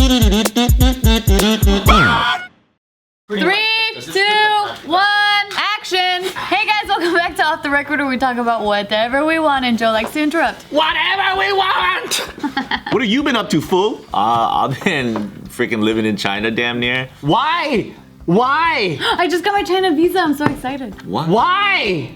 3, 2, 1, action! Hey guys, welcome back to Off the Record, where we talk about whatever we want, and Joe likes to interrupt. Whatever we want! What have you been up to, fool? I've been freaking living in China damn near. Why? Why? I just got my China visa, I'm so excited. What? Why?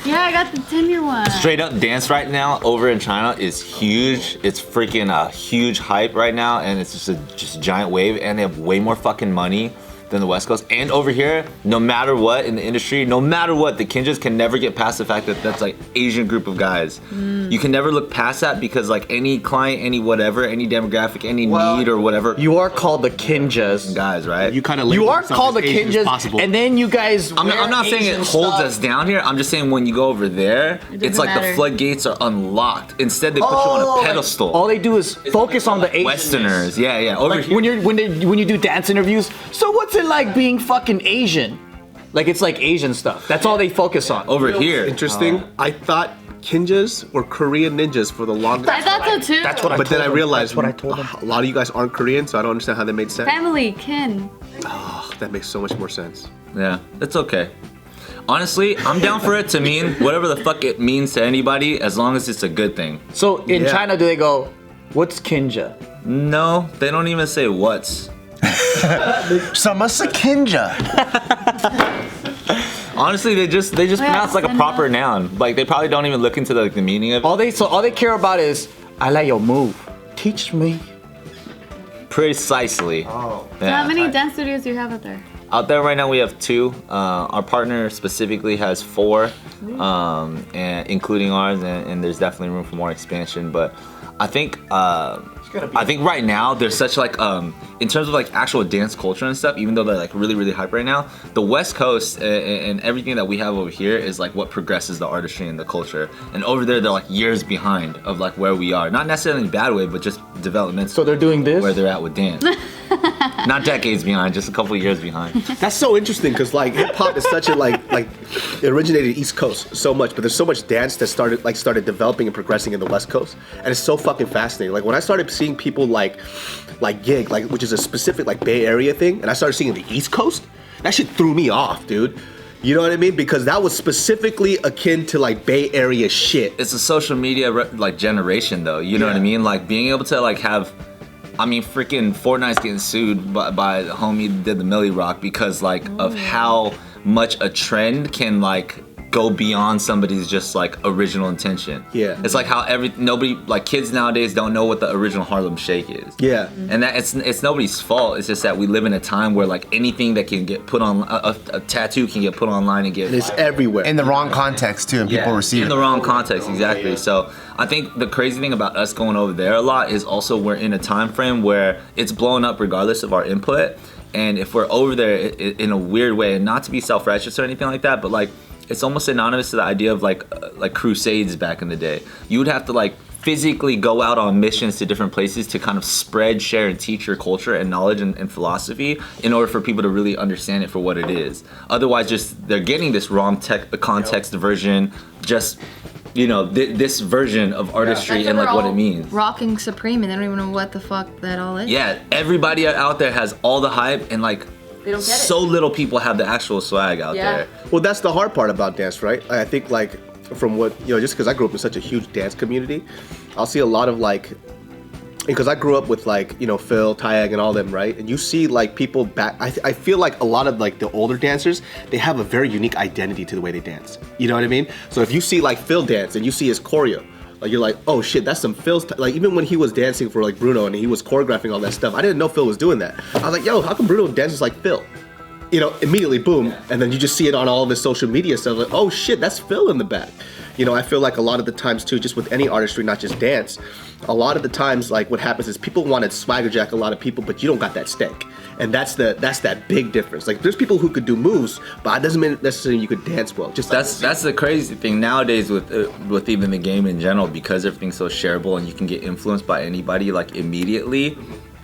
Yeah, I got the 10-year one. Straight up dance right now over in China is huge. It's freaking a huge hype right now, and it's just a giant wave, and they have way more fucking money than the West Coast. And over here, no matter what in the industry, no matter what, the Kinjaz can never get past the fact that that's like Asian group of guys. You can never look past that because like any client, any whatever, any demographic, any need or whatever. You are called the Kinjaz. Guys, right? You kind of You are called the Kinjaz, and then you guys. I'm not saying it holds us down here. I'm just saying when you go over there, it's like matter. the floodgates are unlocked. Instead, they put you on a pedestal. All they do is focus on the Asians. Westerners, yeah. Over Like here, when you do dance interviews. So what's it like being fucking Asian? Like it's like Asian stuff. That's all they focus on. over here. Interesting. I thought Kinjaz were Korean ninjas for the longest. I thought so too. That's what I But told then I them. realized That's what I told them. a lot of you guys aren't Korean, so I don't understand how that made sense. Family, kin. Oh, that makes so much more sense. Yeah, it's okay. Honestly, I'm down for it to mean whatever the fuck it means to anybody, as long as it's a good thing. So in Yeah. China, do they go, "What's Kinja"? No, they don't even say what's. Samasa Kinja. Honestly, they just pronounce like a proper noun. Like they probably don't even look into the meaning of it. All they care about is, "I like your move. Teach me." Precisely. Oh. Yeah. How many dance studios do you have out there? Out there right now we have 2. Our partner specifically has 4, and including ours, and there's definitely room for more expansion. But I think right now there's such like in terms of like actual dance culture and stuff, even though they're like really hype right now, the West Coast and everything that we have over here is like what progresses the artistry and the culture. And over there they're like years behind of like where we are. Not necessarily in a bad way, but just development. So they're doing this. Where they're at with dance. Not decades behind, just a couple of years behind. That's so interesting because like hip hop is such a like it originated East Coast so much, but there's so much dance that started developing and progressing in the West Coast, and it's so fucking fascinating. Like when I started seeing people like gig, like which is a specific like Bay Area thing, and I started seeing the East Coast, that shit threw me off, dude. You know what I mean? Because that was specifically akin to like Bay Area shit. It's a social media like generation though, you know what I mean? Like being able to like have, I mean, freaking Fortnite's getting sued by the homie that did the Millie Rock because like of how much a trend can like go beyond somebody's just like original intention. Yeah. It's like how nobody like kids nowadays don't know what the original Harlem Shake is. Yeah. And that it's nobody's fault. It's just that we live in a time where like anything that can get put on a tattoo can get put online and get And it's everywhere. In the wrong context too, and people receive in it. the wrong context, exactly. So I think the crazy thing about us going over there a lot is also we're in a time frame where it's blowing up regardless of our input. And if we're over there in a weird way, and not to be self-righteous or anything like that, but like it's almost synonymous to the idea of like crusades back in the day. You would have to like physically go out on missions to different places to kind of spread, share, and teach your culture and knowledge and philosophy in order for people to really understand it for what it is. Otherwise, just they're getting this wrong context version, just you know, this version of artistry and like what it means. Rocking supreme, and they don't even know what the fuck that all is. Yeah, everybody out there has all the hype and like They don't get it. so little people have the actual swag out there. Well, that's the hard part about dance, right? I think like from what, you know, just because I grew up in such a huge dance community, I'll see a lot of like, because I grew up with like, you know, Phil, Tyag and all them, right? And you see like people back, I feel like a lot of like the older dancers, they have a very unique identity to the way they dance. You know what I mean? So if you see like Phil dance and you see his choreo, like you're like, oh shit, that's some Phil's, like even when he was dancing for like Bruno and he was choreographing all that stuff, I didn't know Phil was doing that. I was like, yo, how come Bruno dances like Phil? You know, immediately, boom, and then you just see it on all of his social media stuff, like, oh shit, that's Phil in the back. You know, I feel like a lot of the times too, just with any artistry, not just dance, a lot of the times, like what happens is people want to swagger jack a lot of people, but you don't got that stank. And that's that big difference. Like there's people who could do moves, but it doesn't mean necessarily you could dance well. Just that's the crazy thing nowadays with even the game in general, because everything's so shareable and you can get influenced by anybody like immediately.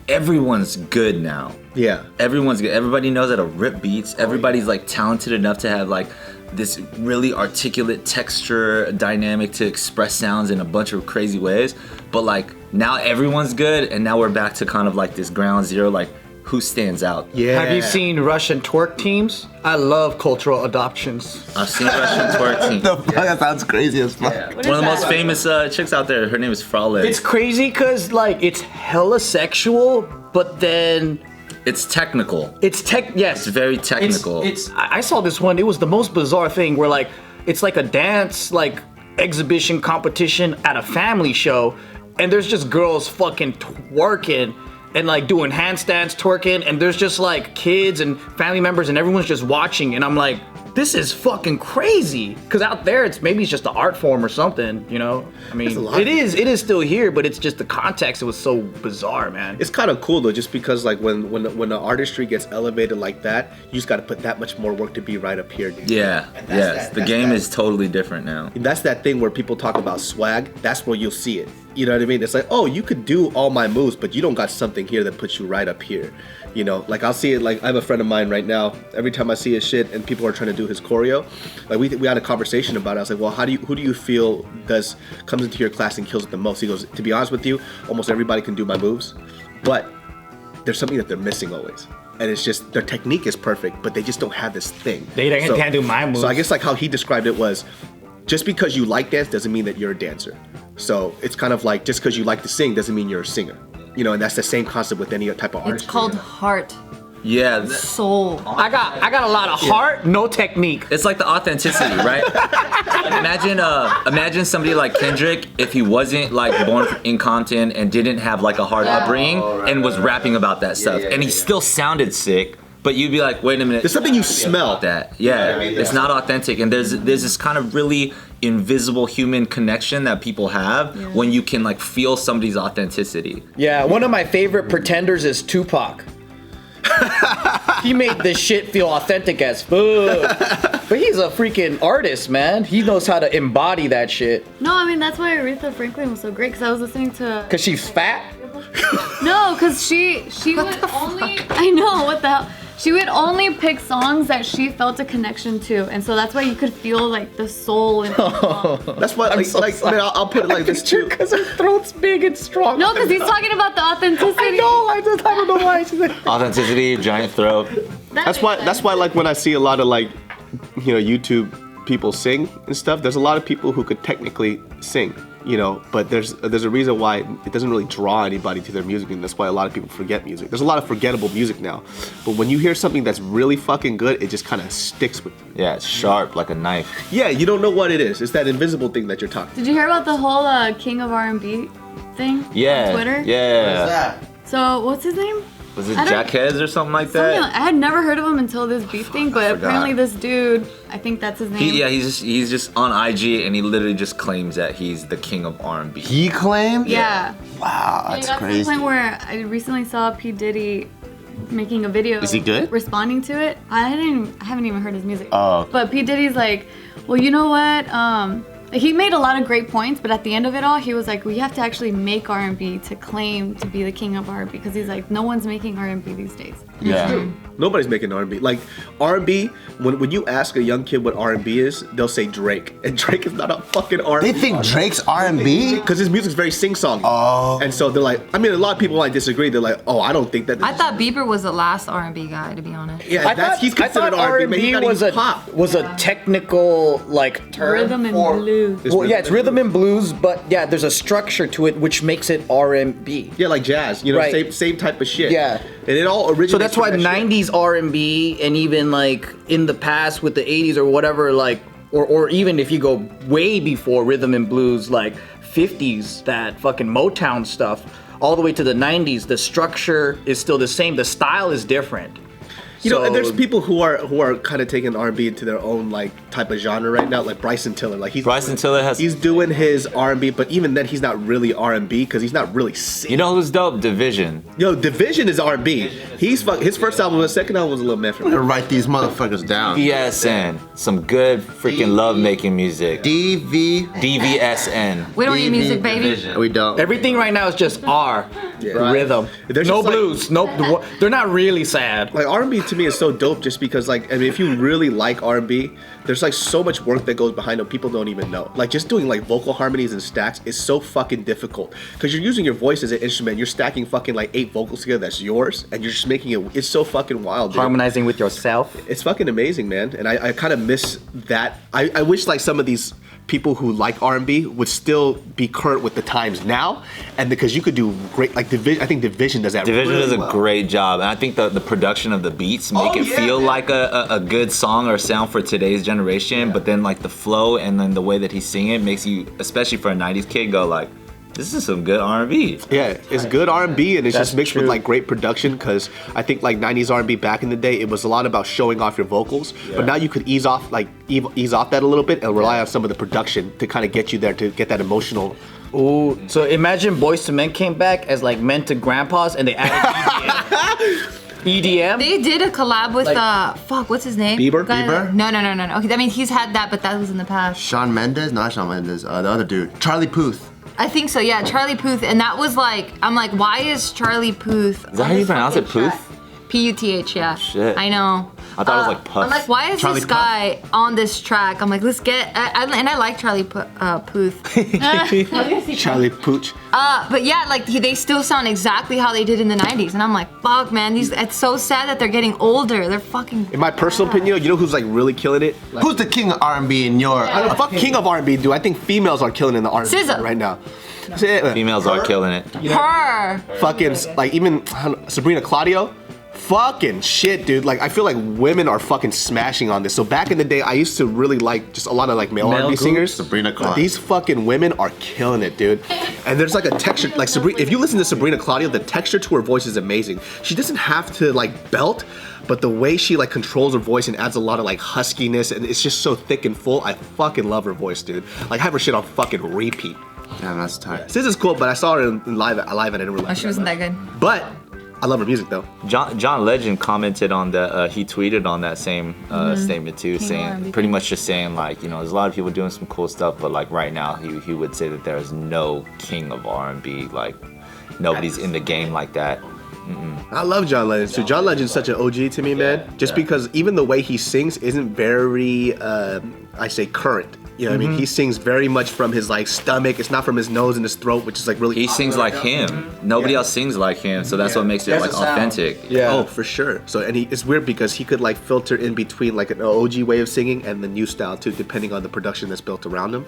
Everyone's good now. Yeah. Everyone's good. Everybody knows how to rip beats. Everybody's like talented enough to have like this really articulate texture dynamic to express sounds in a bunch of crazy ways. But like now everyone's good, and now we're back to kind of like this ground zero, like who stands out. Yeah. Have you seen Russian twerk teams? I love cultural adoptions. I've seen Russian twerk team. The fuck? That sounds crazy as fuck. One of the most famous chicks out there. Her name is Frale. It's crazy because like it's hella sexual, but then It's technical. it's yes, It's very technical. I saw this one. It was the most bizarre thing where like it's like a dance like exhibition competition at a family show, and there's just girls fucking twerking and like doing handstands, twerking, and there's just like kids and family members and everyone's just watching, and I'm like, this is fucking crazy. Cause out there it's just an art form or something, you know? I mean, it is still here, but it's just the context. It was so bizarre, man. It's kind of cool though, just because like when the artistry gets elevated like that, you just got to put that much more work to be right up here, dude. Yeah, yes. The game is totally different now. And that's that thing where people talk about swag. That's where you'll see it. You know what I mean? It's like, oh, you could do all my moves, but you don't got something here that puts you right up here. You know, like I'll see it. Like I have a friend of mine right now. Every time I see his shit and people are trying to do his choreo, like we had a conversation about it. I was like, well, who do you feel comes into your class and kills it the most? He goes, to be honest with you, almost everybody can do my moves, but there's something that they're missing always. And it's just their technique is perfect, but they just don't have this thing. They can't do my moves. So I guess like how he described it was, just because you like dance doesn't mean that you're a dancer. So it's kind of like just because you like to sing doesn't mean you're a singer. You know, and that's the same concept with any type of artistry. It's called heart, Yeah, soul. I got a lot of heart, no technique. it's like the authenticity, right? Imagine somebody like Kendrick if he wasn't like born in Compton and didn't have like a hard upbringing and was rapping about that stuff, and he still sounded sick. But you'd be like, wait a minute. There's something you smell. About that. Yeah, it's not authentic, and there's this kind of really invisible human connection that people have when you can like feel somebody's authenticity. Yeah, one of my favorite pretenders is Tupac. He made this shit feel authentic as fuck. But he's a freaking artist, man. He knows how to embody that shit. No, I mean that's why Aretha Franklin was so great, because I was listening to. Cause she's fat. No, because she would only. I know, what the hell. She would only pick songs that she felt a connection to, and so that's why you could feel like the soul in the song. That's why, man, I'll put it like this too. Because her throat's big and strong. No, because he's talking about the authenticity. I don't know why. Authenticity, giant throat. That's why like when I see a lot of like, you know, YouTube people sing and stuff, there's a lot of people who could technically sing, you know, but there's a reason why it doesn't really draw anybody to their music, and that's why a lot of people forget music. There's a lot of forgettable music now, but when you hear something that's really fucking good, it just kind of sticks with you. Yeah, it's sharp like a knife. Yeah, you don't know what it is. It's that invisible thing that you're talking. Did you hear about the whole King of R&B thing Yeah. on Twitter? Yeah. So what's his name? Was it I don't- Jackheads or something like that? I had never heard of him until this beef thing, but apparently this dude, I think that's his name. He's just on IG and he literally just claims that he's the king of R&B. He claimed? Yeah. Wow, It that's got to the crazy. point where I recently saw P. Diddy making a video. Is he good? Responding to it. I haven't even heard his music. Oh. But P. Diddy's like, well, you know what? He made a lot of great points, but at the end of it all, he was like, we have to actually make R&B to claim to be the king of R&B, because he's like, no one's making R&B these days. Yeah. Nobody's making R&B. Like R&B, when you ask a young kid what R&B is, they'll say Drake, and Drake is not a fucking R&B. They think Drake's R&B? because his music's very sing-songy. Oh. And so they're like, I mean, a lot of people might disagree. They're like, oh, I don't think that. I thought Bieber was the last R&B guy, to be honest. Yeah, he's considered R&B. Man, he gotta use pop. was a technical like term Rhythm and for- blues. Well, yeah, it's rhythm and blues, but yeah, there's a structure to it which makes it R&B. Yeah, like jazz. You know, Right. same type of shit. Yeah. And it all originates. So that's why from that shit. 90s R&B and even like in the past with the 80s or whatever, like or even if you go way before rhythm and blues, like 50s, that fucking Motown stuff, all the way to the 90s, the structure is still the same. The style is different. You know, and there's So- people who are kind of taking R&B into their own like type of genre right now, like Bryson Tiller. Like Bryson Tiller has. he's doing his R&B, but even then he's not really R&B because he's not really singing. You know who's dope? Division. Yo, Division is R&B. His first album, his second album was a little meh for I'm me. gonna write these motherfuckers down. DVSN. Some good freaking love making music. DV. DVSN. We don't need music, baby. We don't. Everything right now is just R, Right. rhythm. There's No just, like- blues. No, they're not really sad. Like R&B to me is so dope just because like I mean if you really like R&B, there's like so much work that goes behind them. People don't even know. Like just doing like vocal harmonies and stacks is so fucking difficult because you're using your voice as an instrument. You're stacking fucking like 8 vocals together that's yours, and you're just making it. It's so fucking wild. Dude. Harmonizing with yourself. It's fucking amazing, man. And I kind of miss that. I wish like some of these people who like R&B would still be current with the times now, and because you could do great like Division. I think Division does that. Division really does a well. great job, and I think the production of the beats make it feel like a good song or sound for today's generation. But then like the flow and then the way that he's singing it makes you, especially for a '90s kid, go like, this is some good R&B. Yeah, it's good R&B, and it's That's just mixed true. with like great production. Because I think like '90s R&B back in the day, it was a lot about showing off your vocals. But now you could ease off that a little bit and rely on some of the production to kind of get you there to get that emotional. Ooh, so imagine Boyz II Men came back as like men to grandpas, and they added EDM. They did a collab with what's his name? Bieber? Bieber? No. Okay, I mean he's had that, but that was in the past. Shawn Mendes? Not Shawn Mendes. The other dude. Charlie Puth. I think so, yeah, Charlie Puth, and that was like, I'm like, why is Charlie Puth? Is that how you pronounce it, Puth? Puth, yeah. Shit. I know. I thought it was like Puff. I'm like, why is Charlie this guy on this track? I'm like, let's get, and I like Charlie Puth. Charlie Pooch. But yeah, like they still sound exactly how they did in the 90s, and I'm like, fuck, man, it's so sad that they're getting older. They're fucking. In my personal opinion, you know who's like really killing it? Like, Who's the king of R&B in your? fuck King of R&B, dude. I think females are killing in the R&B SZA. right now. Females are killing it. Her. Fucking like even I don't know, Sabrina Claudio. Fucking shit, dude. Like I feel like women are fucking smashing on this. So back in the day, I used to really like just a lot of like male R&B groups? singers. Sabrina But Claudio. these fucking women are killing it, dude. And there's like a texture, like Sabrina. If you listen to Sabrina Claudio, the texture to her voice is amazing. She doesn't have to like belt, but the way she like controls her voice and adds a lot of like huskiness, and it's just so thick and full. I fucking love her voice, dude. Like I have her shit on fucking repeat. Damn, that's tight. SZA's cool, but I saw her in live and I didn't really like Oh, she her wasn't much. that good. But I love her music though. John Legend commented on that. He tweeted on that same statement too, King of saying R&B. pretty much just saying like, you know, there's a lot of people doing some cool stuff, but like right now he would say that there is no king of R&B. Like nobody's in the game like that. I love John Legend too. John Legend's such an OG to me, man. Just because even the way he sings isn't very, I say current. You know what I mean? He sings very much from his like stomach. It's not from his nose and his throat, which is like really. He sings like him. Nobody else sings like him, so that's what makes it That's like the sound. authentic. Yeah. Oh, for sure. So and it's weird because he could like filter in between like an OG way of singing and the new style too, depending on the production that's built around him.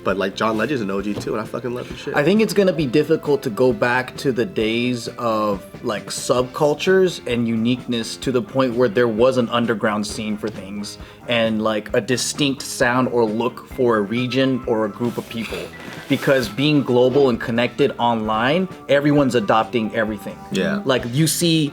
But like John Legend's an OG too, and I fucking love his shit. I think it's gonna be difficult to go back to the days of like subcultures and uniqueness to the point where there was an underground scene for things and like a distinct sound or look for a region or a group of people. Because being global and connected online, everyone's adopting everything. Yeah. Like you see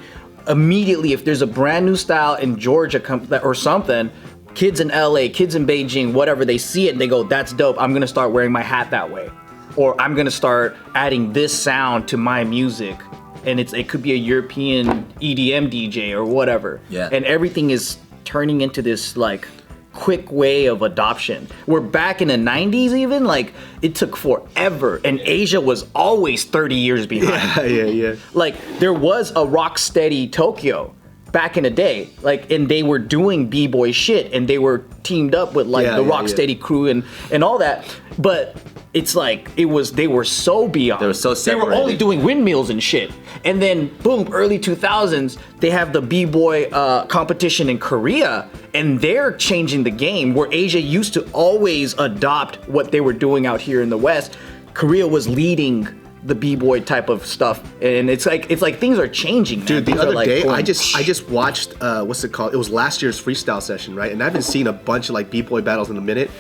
immediately if there's a brand new style in Georgia or something, kids in LA, kids in Beijing, whatever, they see it and they go, that's dope, I'm gonna start wearing my hat that way. Or I'm gonna start adding this sound to my music. And it could be a European EDM DJ or whatever. Yeah. And everything is turning into this like quick way of adoption. Where back in the 90s even, like it took forever and Asia was always 30 years behind. yeah. Like there was a Rocksteady Tokyo back in the day, like, and they were doing b-boy shit and they were teamed up with like the Rocksteady crew and all that. But it's like they were so beyond. They were so They were separated. only doing windmills and shit. And then boom, early 2000s, they have the b-boy competition in Korea, and they're changing the game. Where Asia used to always adopt what they were doing out here in the West, Korea was leading the b-boy type of stuff, and it's like things are changing, man. Dude, the Things are, other like, day going- I just watched what's it called? It was last year's freestyle session, right? And I haven't seen a bunch of like b-boy battles in a minute.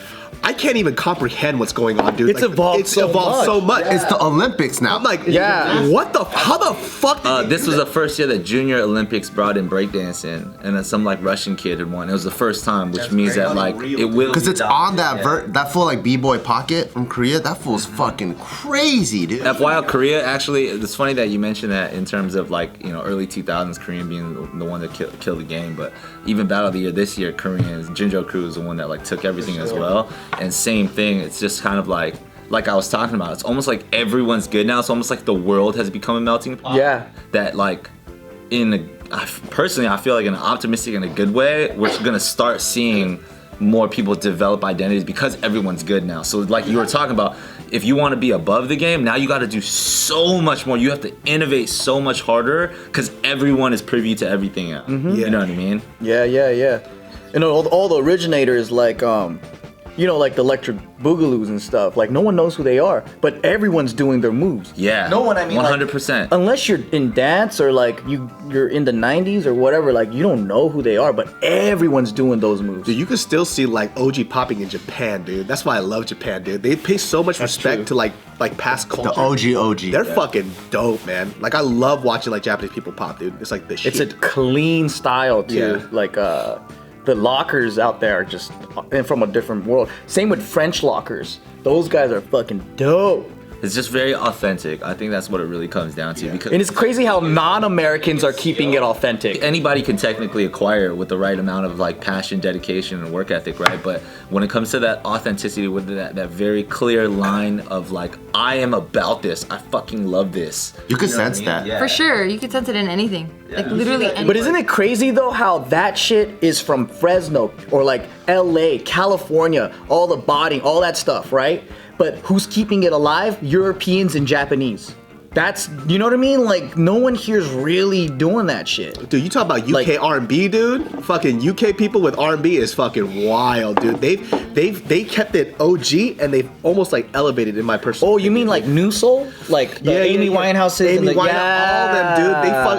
I can't even comprehend what's going on, dude. It's Like, evolved It's so evolved much. so much. It's the Olympics now. I'm like, Yeah. what the? How the fuck? Did they This do was that? the first year that Junior Olympics brought in breakdancing, and then some like Russian kid had won. It was the first time, which means that like it will. Because it's on that full like b-boy pocket from Korea. That fool's fucking crazy, dude. FYI, Korea actually. It's funny that you mentioned that in terms of like, you know, early 2000s Korean being the one that killed the game, but even Battle of the Year this year, Koreans, Jinjo Crew is the one that like took everything as well. And same thing. It's just kind of like I was talking about. It's almost like everyone's good now. It's almost like the world has become a melting pot. Yeah. That like personally, I feel like in an optimistic and a good way, we're gonna start seeing more people develop identities because everyone's good now. So like you were talking about, if you want to be above the game, now you got to do so much more. You have to innovate so much harder because everyone is privy to everything now. You know what I mean? Yeah. You know, all the originators, like, you know, like the electric boogaloos and stuff, like no one knows who they are, but everyone's doing their moves. Yeah. No one, I mean, 100%. Like, unless you're in dance or like you're in the 90s or whatever, like you don't know who they are, but everyone's doing those moves. Dude, you can still see like OG popping in Japan, dude. That's why I love Japan, dude. They pay so much respect to like past culture. The OG. They're fucking dope, man. Like I love watching like Japanese people pop, dude. It's like the shit. It's a clean style too. Yeah. Like the lockers out there are just from a different world. Same with French lockers. Those guys are fucking dope. It's just very authentic. I think that's what it really comes down to. Because And it's crazy how non-Americans are keeping it authentic. anybody can technically acquire it with the right amount of like passion, dedication, and work ethic, right? But when it comes to that authenticity, with that very clear line of like, I am about this. I fucking love this. You could know what I sense mean? that. Yeah. For sure, you could sense it in anything. Like literally anything. But isn't it crazy though how that shit is from Fresno or like LA, California, all the body, all that stuff, right? But who's keeping it alive? Europeans and Japanese. That's, you know what I mean? Like no one here's really doing that shit. Dude, you talk about UK Like- R&B, dude. Fucking UK people with R&B is fucking wild, dude. They kept it OG and they've almost like elevated in my personal. Oh, you mean like New Soul? Like the Amy Winehouse's Amy and the, Winehouse, all them, dude.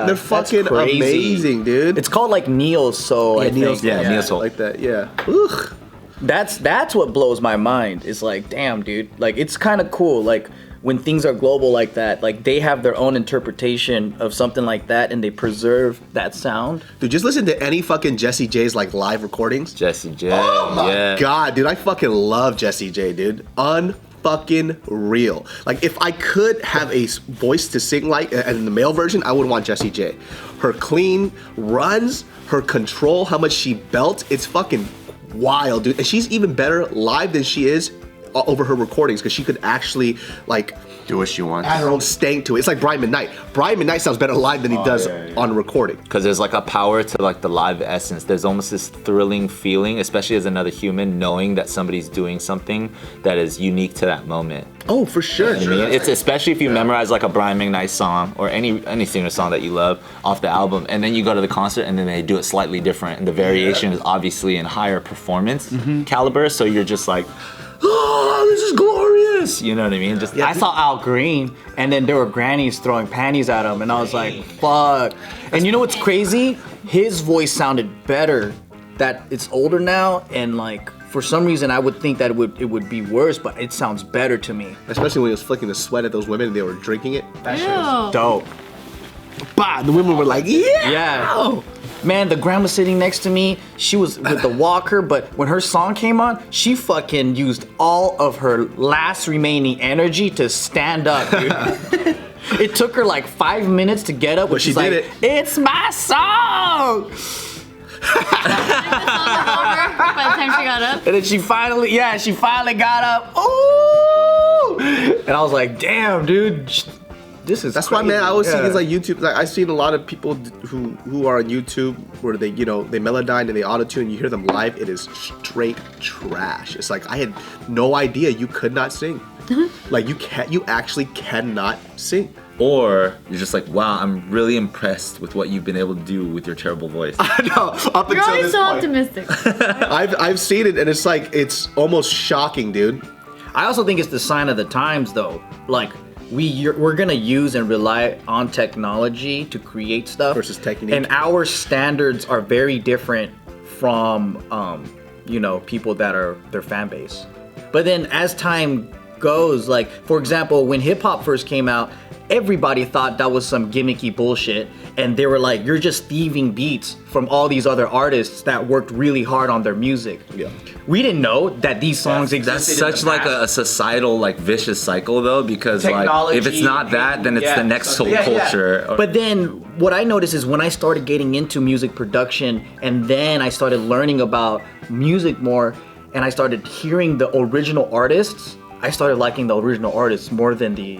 They're That's fucking crazy. amazing, dude. It's called like Neo Soul, I think. Neo Soul. like that. Yeah. Ugh. That's what blows my mind. It's like, damn, dude. Like it's kind of cool. Like when things are global like that, like they have their own interpretation of something like that, and they preserve that sound. Dude, just listen to any fucking Jessie J's like live recordings. Jesse J. Oh my yeah. god, dude, I fucking love Jessie J, dude. Unfucking real. Like if I could have a voice to sing like in the male version, I would want Jessie J. Her clean runs, her control, how much she belts, it's fucking wild, dude. And she's even better live than she is over her recordings because she could actually like Do what she wants. add her own stank to it. It's like Brian McKnight. Brian McKnight sounds better live than he does on recording. Because there's like a power to like the live essence. There's almost this thrilling feeling, especially as another human, knowing that somebody's doing something that is unique to that moment. Oh, for sure. I mean, it's especially if you memorize like a Brian McKnight song or any singer song that you love off the album, and then you go to the concert and then they do it slightly different, and the variation is obviously in higher performance caliber. So you're just like, oh, this is glorious. You know what I mean? Just I saw Al Green, and then there were grannies throwing panties at him, and I was like, fuck. And you know what's crazy? His voice sounded better. That it's older now, and like for some reason I would think that it would be worse, but it sounds better to me. Especially when he was flicking the sweat at those women and they were drinking it. That shit was Ew. Dope. bah, the women were like, yeah. Yeah. Man, the grandma sitting next to me, she was with the walker, but when her song came on, she fucking used all of her last remaining energy to stand up, dude. It took her like 5 minutes to get up, but she she's did like, it. it's my song! By the time she got up. And then she finally got up. Ooh! And I was like, damn, dude, this is That's why, crazy. man, I always see Yeah. things like YouTube. Like, I've seen a lot of people who are on YouTube where they, you know, they melodyne and they auto-tune. You hear them live, it is straight trash. It's like I had no idea you could not sing. Like you actually cannot sing. or you're just like, wow, I'm really impressed with what you've been able to do with your terrible voice. I know. Up You're until always this so point. optimistic. I've seen it and it's like it's almost shocking, dude. I also think it's the sign of the times, though. Like we're gonna use and rely on technology to create stuff Versus technique. and our standards are very different from people that are their fan base. But then as time goes, like for example, when hip hop first came out, everybody thought that was some gimmicky bullshit, and they were like, you're just thieving beats from all these other artists that worked really hard on their music. Yeah. We didn't know that these songs existed. That's such like a societal like vicious cycle though, because like if it's not that, then it's the next soul culture. Or- But then what I noticed is when I started getting into music production, and then I started learning about music more, and I started hearing the original artists, I started liking the original artists more than the,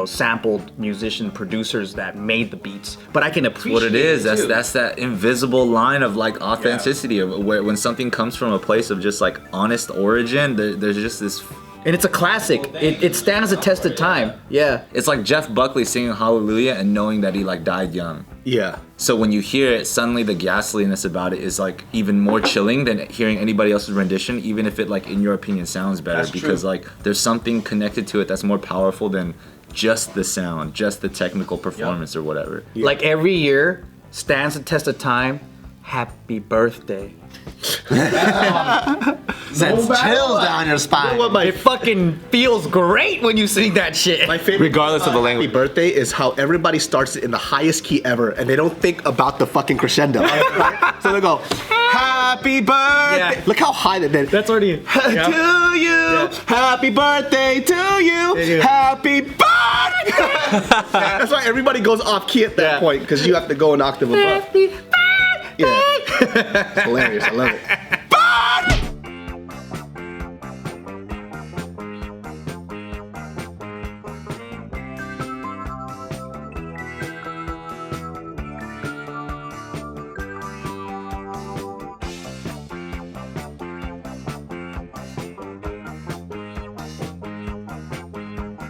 sampled musician producers that made the beats. But I can appreciate What it is, too. that's that invisible line of like authenticity of where when something comes from a place of just like honest origin, there's just this. And it's a classic. It stands the test of time. Yeah. It's like Jeff Buckley singing Hallelujah and knowing that he like died young. Yeah. So when you hear it, suddenly the ghastliness about it is like even more chilling than hearing anybody else's rendition, even if it like in your opinion sounds better. That's because true. like there's something connected to it that's more powerful than just the sound, just the technical performance or whatever. Yeah. Like every year stands the test of time. Happy birthday. Sends chills down your spine. It fucking feels great when you sing that shit. My favorite, Regardless of the language. Happy birthday is how everybody starts it in the highest key ever, and they don't think about the fucking crescendo. Right? So they go, "Happy birthday!" Yeah. Look how high that did. That's already. To you, happy birthday to you, Yeah. happy birthday. That's why everybody goes off key at that point because you have to go an octave above. Yeah, it's hilarious. I love it.